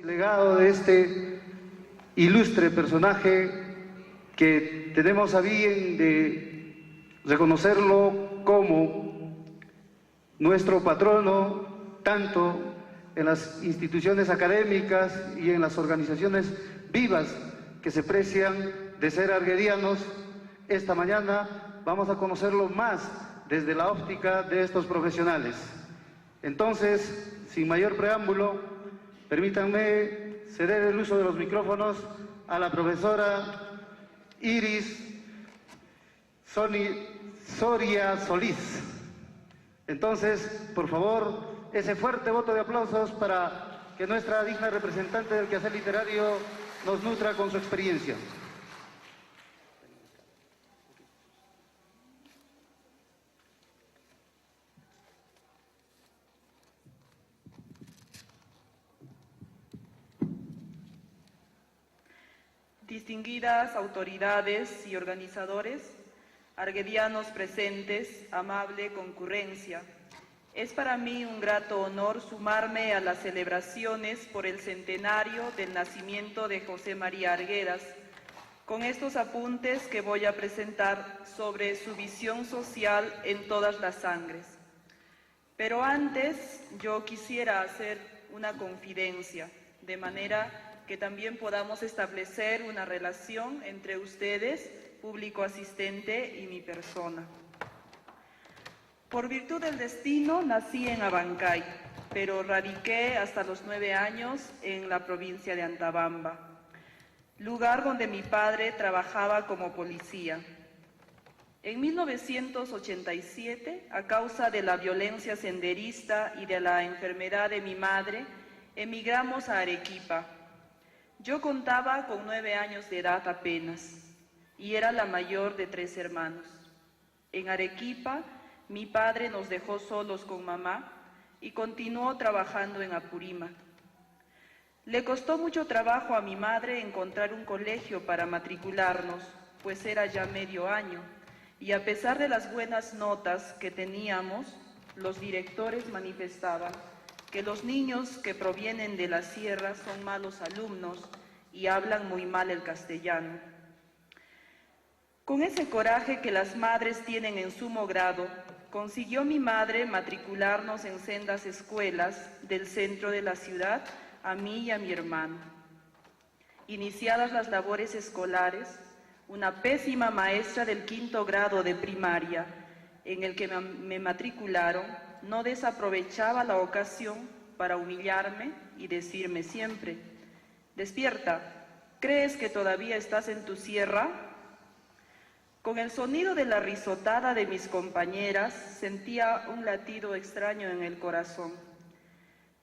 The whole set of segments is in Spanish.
Legado de este ilustre personaje que tenemos a bien de reconocerlo como nuestro patrono, tanto en las instituciones académicas y en las organizaciones vivas que se precian de ser arguedianos. Esta mañana vamos a conocerlo más desde la óptica de estos profesionales. Entonces, sin mayor preámbulo, permítanme ceder el uso de los micrófonos a la profesora Iris Soria Solís. Entonces, por favor, ese fuerte voto de aplausos para que nuestra digna representante del quehacer literario nos nutra con su experiencia. Distinguidas autoridades y organizadores, arguedianos presentes, amable concurrencia, es para mí un grato honor sumarme a las celebraciones por el centenario del nacimiento de José María Arguedas, con estos apuntes que voy a presentar sobre su visión social en todas las sangres. Pero antes yo quisiera hacer una confidencia, de manera que también podamos establecer una relación entre ustedes, público asistente, y mi persona. Por virtud del destino nací en Abancay, pero radiqué hasta los 9 años en la provincia de Antabamba, lugar donde mi padre trabajaba como policía. En 1987, a causa de la violencia senderista y de la enfermedad de mi madre, emigramos a Arequipa. Yo contaba con 9 años de edad apenas y era la mayor de 3 hermanos. En Arequipa, mi padre nos dejó solos con mamá y continuó trabajando en Apurímac. Le costó mucho trabajo a mi madre encontrar un colegio para matricularnos, pues era ya medio año, y a pesar de las buenas notas que teníamos, los directores manifestaban que los niños que provienen de la sierra son malos alumnos y hablan muy mal el castellano. Con ese coraje que las madres tienen en sumo grado, consiguió mi madre matricularnos en sendas escuelas del centro de la ciudad, a mí y a mi hermano. Iniciadas las labores escolares, una pésima maestra del 5º grado de primaria, en el que me matricularon, no desaprovechaba la ocasión para humillarme y decirme siempre: «Despierta, ¿crees que todavía estás en tu sierra?». Con el sonido de la risotada de mis compañeras sentía un latido extraño en el corazón.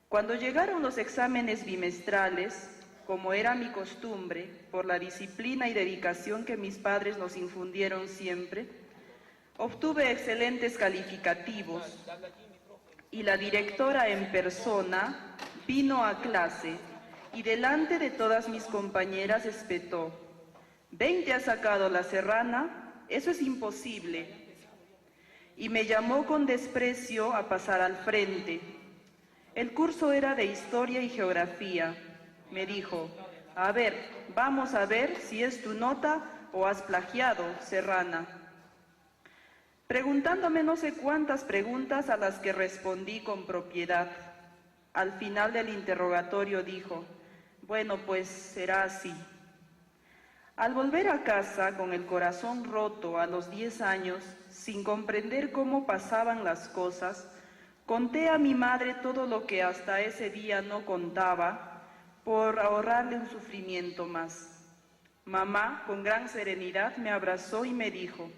Cuando llegaron los exámenes bimestrales, como era mi costumbre, por la disciplina y dedicación que mis padres nos infundieron siempre, obtuve excelentes calificativos y la directora en persona vino a clase y delante de todas mis compañeras espetó: «¿20 ha sacado la serrana? Eso es imposible». Y me llamó con desprecio a pasar al frente. El curso era de Historia y Geografía. Me dijo: «A ver, vamos a ver si es tu nota o has plagiado, Serrana». Preguntándome no sé cuántas preguntas a las que respondí con propiedad. Al final del interrogatorio dijo: «Bueno, pues será así». Al volver a casa con el corazón roto a los 10 años, sin comprender cómo pasaban las cosas, conté a mi madre todo lo que hasta ese día no contaba, por ahorrarle un sufrimiento más. Mamá, con gran serenidad, me abrazó y me dijo: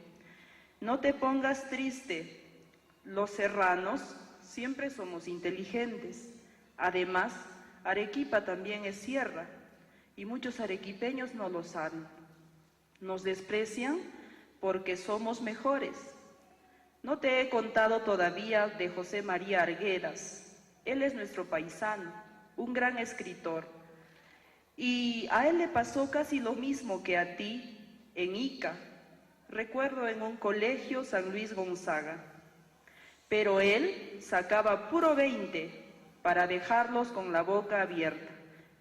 «No te pongas triste, los serranos siempre somos inteligentes. Además, Arequipa también es sierra, y muchos arequipeños no lo saben. Nos desprecian porque somos mejores. No te he contado todavía de José María Arguedas. Él es nuestro paisano, un gran escritor. Y a él le pasó casi lo mismo que a ti en Ica. Recuerdo en un colegio San Luis Gonzaga. Pero él sacaba puro 20 para dejarlos con la boca abierta.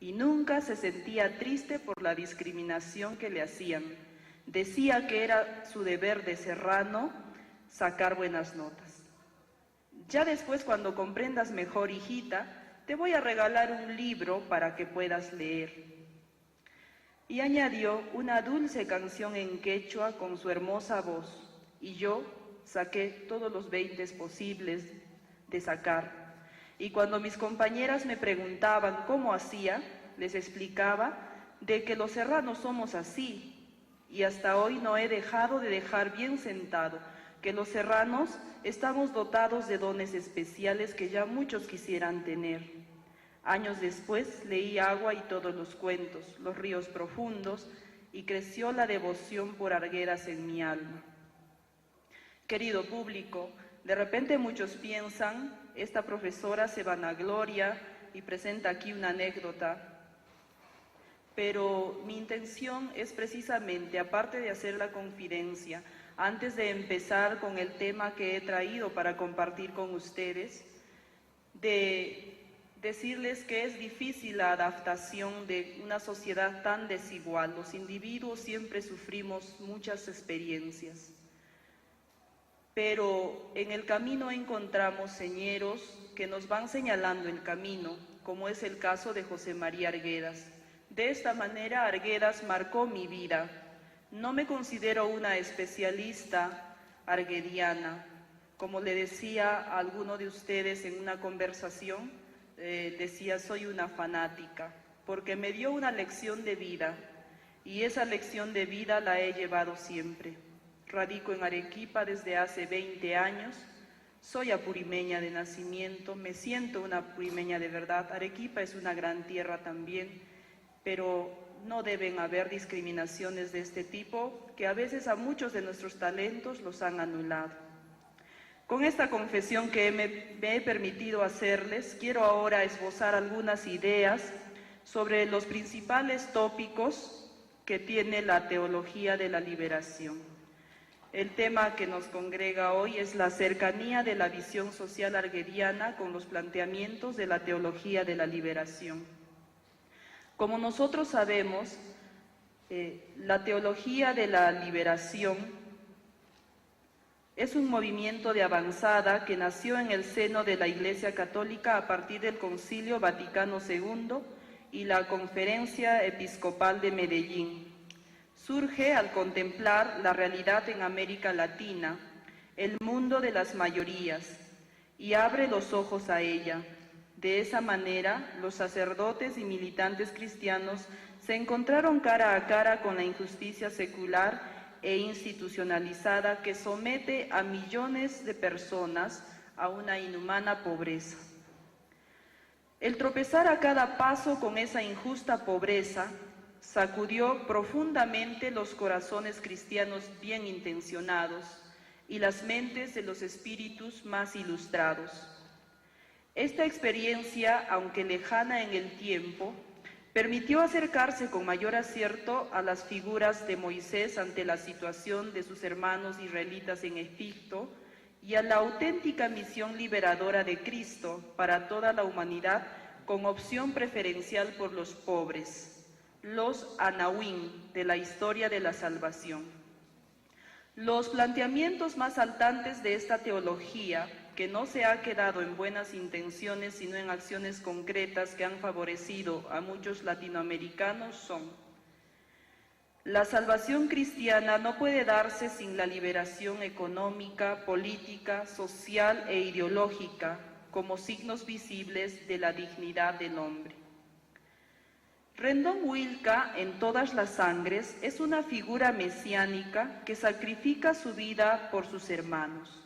y nunca se sentía triste por la discriminación que le hacían. Decía que era su deber de serrano sacar buenas notas. Ya después, cuando comprendas mejor, hijita, te voy a regalar un libro para que puedas leer. Y añadió una dulce canción en quechua con su hermosa voz, y yo saqué todos los 20 posibles de sacar. Y cuando mis compañeras me preguntaban cómo hacía, les explicaba de que los serranos somos así, y hasta hoy no he dejado de dejar bien sentado que los serranos estamos dotados de dones especiales que ya muchos quisieran tener. Años después leí Agua y todos los cuentos, Los ríos profundos, y creció la devoción por Arguedas en mi alma. Querido público, de repente muchos piensan, esta profesora se vanagloria y presenta aquí una anécdota, pero mi intención es precisamente, aparte de hacer la confidencia, antes de empezar con el tema que he traído para compartir con ustedes, de decirles que es difícil la adaptación de una sociedad tan desigual. Los individuos siempre sufrimos muchas experiencias, pero en el camino encontramos señeros que nos van señalando el camino, como es el caso de José María Arguedas. De esta manera, Arguedas marcó mi vida. No me considero una especialista arguediana. Como le decía a alguno de ustedes en una conversación, decía, soy una fanática, porque me dio una lección de vida, y esa lección de vida la he llevado siempre. Radico en Arequipa desde hace 20 años, soy apurimeña de nacimiento, me siento una apurimeña de verdad. Arequipa es una gran tierra también, pero no deben haber discriminaciones de este tipo, que a veces a muchos de nuestros talentos los han anulado. Con esta confesión que me he permitido hacerles, quiero ahora esbozar algunas ideas sobre los principales tópicos que tiene la teología de la liberación. El tema que nos congrega hoy es la cercanía de la visión social arguediana con los planteamientos de la teología de la liberación. Como nosotros sabemos, la teología de la liberación es un movimiento de avanzada que nació en el seno de la Iglesia Católica a partir del Concilio Vaticano II y la Conferencia Episcopal de Medellín. Surge al contemplar la realidad en América Latina, el mundo de las mayorías, y abre los ojos a ella. De esa manera, los sacerdotes y militantes cristianos se encontraron cara a cara con la injusticia secular e institucionalizada que somete a millones de personas a una inhumana pobreza. El tropezar a cada paso con esa injusta pobreza sacudió profundamente los corazones cristianos bien intencionados y las mentes de los espíritus más ilustrados. Esta experiencia, aunque lejana en el tiempo, permitió acercarse con mayor acierto a las figuras de Moisés ante la situación de sus hermanos israelitas en Egipto y a la auténtica misión liberadora de Cristo para toda la humanidad, con opción preferencial por los pobres, los Anahuín de la historia de la salvación. Los planteamientos más saltantes de esta teología, que no se ha quedado en buenas intenciones sino en acciones concretas que han favorecido a muchos latinoamericanos, son: la salvación cristiana no puede darse sin la liberación económica, política, social e ideológica como signos visibles de la dignidad del hombre. Rendón Huilca, en Todas las Sangres, es una figura mesiánica que sacrifica su vida por sus hermanos.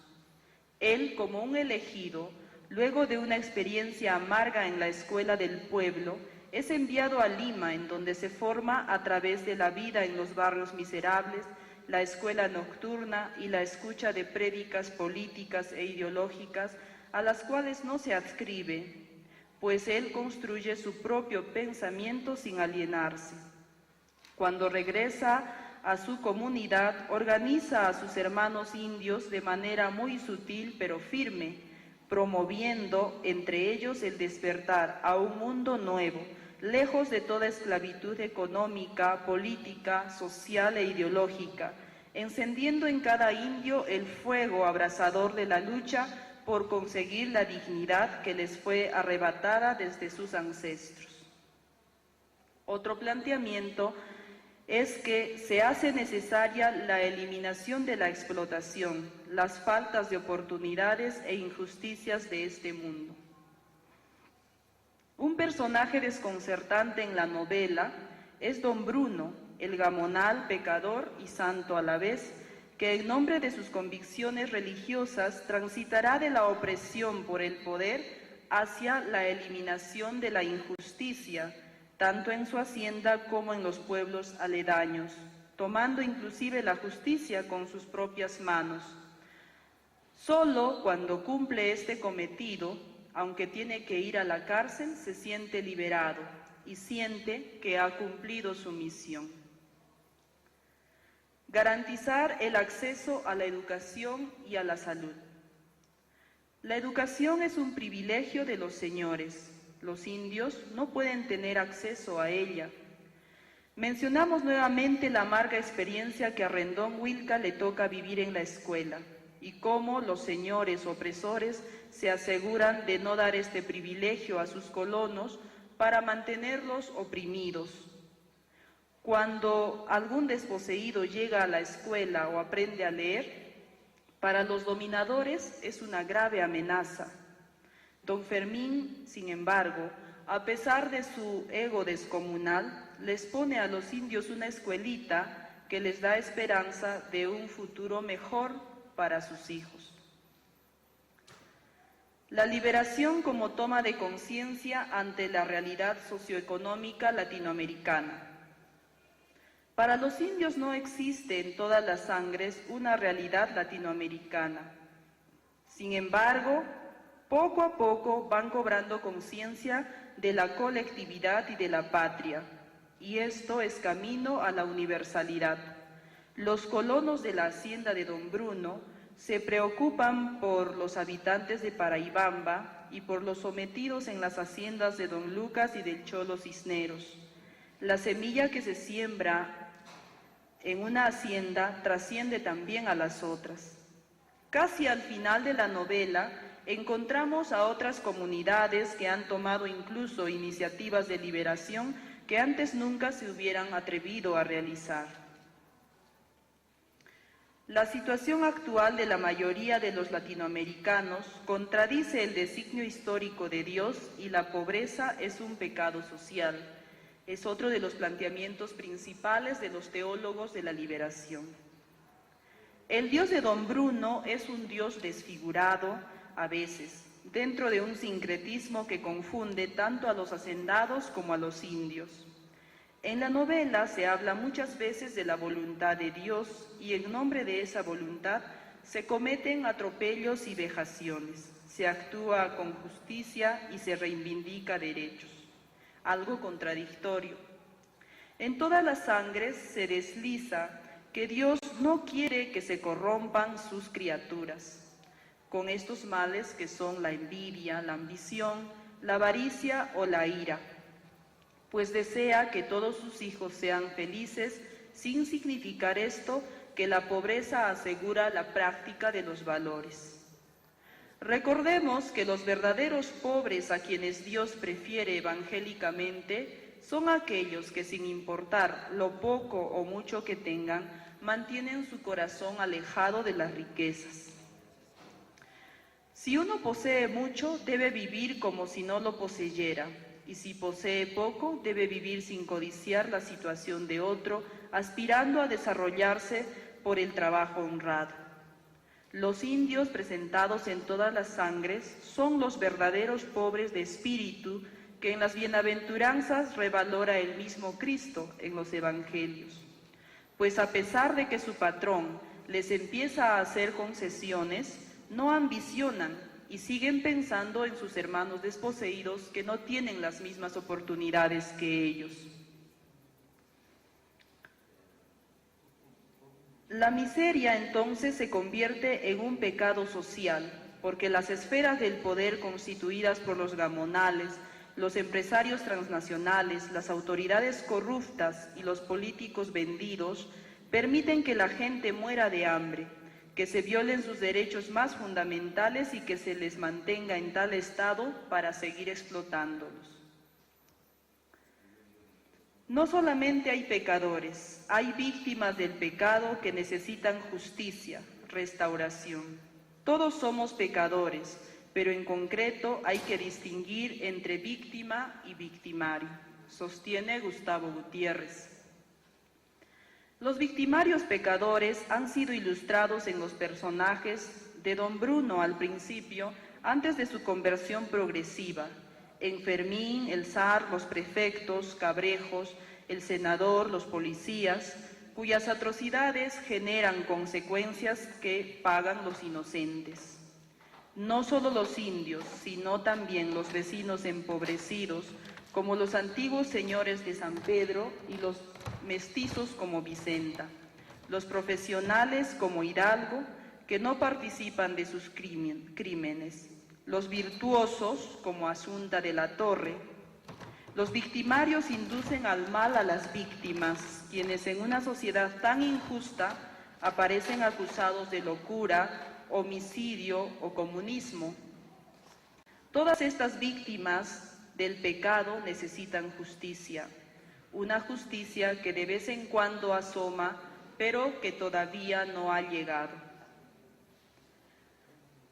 Él, como un elegido, luego de una experiencia amarga en la escuela del pueblo, es enviado a Lima, en donde se forma a través de la vida en los barrios miserables, la escuela nocturna y la escucha de prédicas políticas e ideológicas a las cuales no se adscribe, pues él construye su propio pensamiento sin alienarse. Cuando regresa a su comunidad, organiza a sus hermanos indios de manera muy sutil pero firme, promoviendo entre ellos el despertar a un mundo nuevo, lejos de toda esclavitud económica, política, social e ideológica, encendiendo en cada indio el fuego abrasador de la lucha por conseguir la dignidad que les fue arrebatada desde sus ancestros. Otro planteamiento es que se hace necesaria la eliminación de la explotación, las faltas de oportunidades e injusticias de este mundo. Un personaje desconcertante en la novela es don Bruno, el gamonal, pecador y santo a la vez, que en nombre de sus convicciones religiosas transitará de la opresión por el poder hacia la eliminación de la injusticia, tanto en su hacienda como en los pueblos aledaños, tomando inclusive la justicia con sus propias manos. Solo cuando cumple este cometido, aunque tiene que ir a la cárcel, se siente liberado y siente que ha cumplido su misión. Garantizar el acceso a la educación y a la salud. La educación es un privilegio de los señores. Los indios no pueden tener acceso a ella. Mencionamos nuevamente la amarga experiencia que a Rendón Huilca le toca vivir en la escuela y cómo los señores opresores se aseguran de no dar este privilegio a sus colonos para mantenerlos oprimidos. Cuando algún desposeído llega a la escuela o aprende a leer, para los dominadores es una grave amenaza. Don Fermín, sin embargo, a pesar de su ego descomunal, les pone a los indios una escuelita que les da esperanza de un futuro mejor para sus hijos. La liberación como toma de conciencia ante la realidad socioeconómica latinoamericana. Para los indios no existe en todas las sangres una realidad latinoamericana. Sin embargo, poco a poco van cobrando conciencia de la colectividad y de la patria, y esto es camino a la universalidad. Los colonos de la hacienda de don Bruno se preocupan por los habitantes de Paraibamba y por los sometidos en las haciendas de don Lucas y del Cholo Cisneros. La semilla que se siembra en una hacienda trasciende también a las otras. Casi al final de la novela encontramos a otras comunidades que han tomado incluso iniciativas de liberación que antes nunca se hubieran atrevido a realizar. La situación actual de la mayoría de los latinoamericanos contradice el designio histórico de Dios y la pobreza es un pecado social. Es otro de los planteamientos principales de los teólogos de la liberación. El Dios de don Bruno es un Dios desfigurado, a veces, dentro de un sincretismo que confunde tanto a los hacendados como a los indios. En la novela se habla muchas veces de la voluntad de Dios y en nombre de esa voluntad se cometen atropellos y vejaciones, se actúa con justicia y se reivindica derechos. Algo contradictorio. En todas las sangres se desliza que Dios no quiere que se corrompan sus criaturas, con estos males que son la envidia, la ambición, la avaricia o la ira, pues desea que todos sus hijos sean felices, sin significar esto que la pobreza asegura la práctica de los valores. Recordemos que los verdaderos pobres a quienes Dios prefiere evangélicamente son aquellos que sin importar lo poco o mucho que tengan, mantienen su corazón alejado de las riquezas. Si uno posee mucho, debe vivir como si no lo poseyera, y si posee poco, debe vivir sin codiciar la situación de otro, aspirando a desarrollarse por el trabajo honrado. Los indios presentados en todas las sangres son los verdaderos pobres de espíritu que en las bienaventuranzas revalora el mismo Cristo en los evangelios. Pues a pesar de que su patrón les empieza a hacer concesiones, no ambicionan y siguen pensando en sus hermanos desposeídos que no tienen las mismas oportunidades que ellos. La miseria entonces se convierte en un pecado social, porque las esferas del poder constituidas por los gamonales, los empresarios transnacionales, las autoridades corruptas y los políticos vendidos permiten que la gente muera de hambre, que se violen sus derechos más fundamentales y que se les mantenga en tal estado para seguir explotándolos. No solamente hay pecadores, hay víctimas del pecado que necesitan justicia, restauración. Todos somos pecadores, pero en concreto hay que distinguir entre víctima y victimario, sostiene Gustavo Gutiérrez. Los victimarios pecadores han sido ilustrados en los personajes de Don Bruno al principio, antes de su conversión progresiva, en Fermín, el zar, los prefectos, Cabrejos, el senador, los policías, cuyas atrocidades generan consecuencias que pagan los inocentes. No solo los indios, sino también los vecinos empobrecidos, como los antiguos señores de San Pedro y los mestizos como Vicenta, los profesionales como Hidalgo, que no participan de sus crímenes, los virtuosos como Asunta de la Torre. Los victimarios inducen al mal a las víctimas, quienes en una sociedad tan injusta aparecen acusados de locura, homicidio o comunismo. Todas estas víctimas del pecado necesitan justicia, una justicia que de vez en cuando asoma, pero que todavía no ha llegado.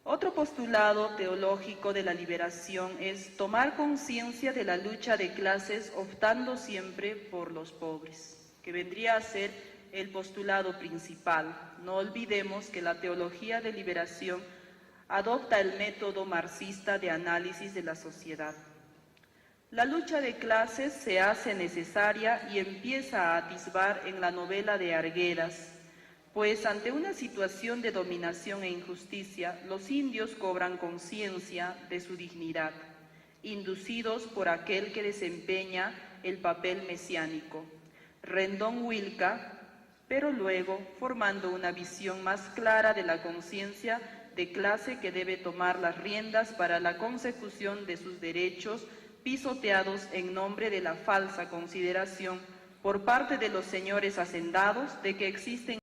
Otro postulado teológico de la liberación es tomar conciencia de la lucha de clases optando siempre por los pobres, que vendría a ser el postulado principal. No olvidemos que la teología de liberación adopta el método marxista de análisis de la sociedad. La lucha de clases se hace necesaria y empieza a atisbar en la novela de Arguedas, pues ante una situación de dominación e injusticia, los indios cobran conciencia de su dignidad, inducidos por aquel que desempeña el papel mesiánico, Rendón Huilca, pero luego formando una visión más clara de la conciencia de clase que debe tomar las riendas para la consecución de sus derechos pisoteados en nombre de la falsa consideración por parte de los señores hacendados de que existen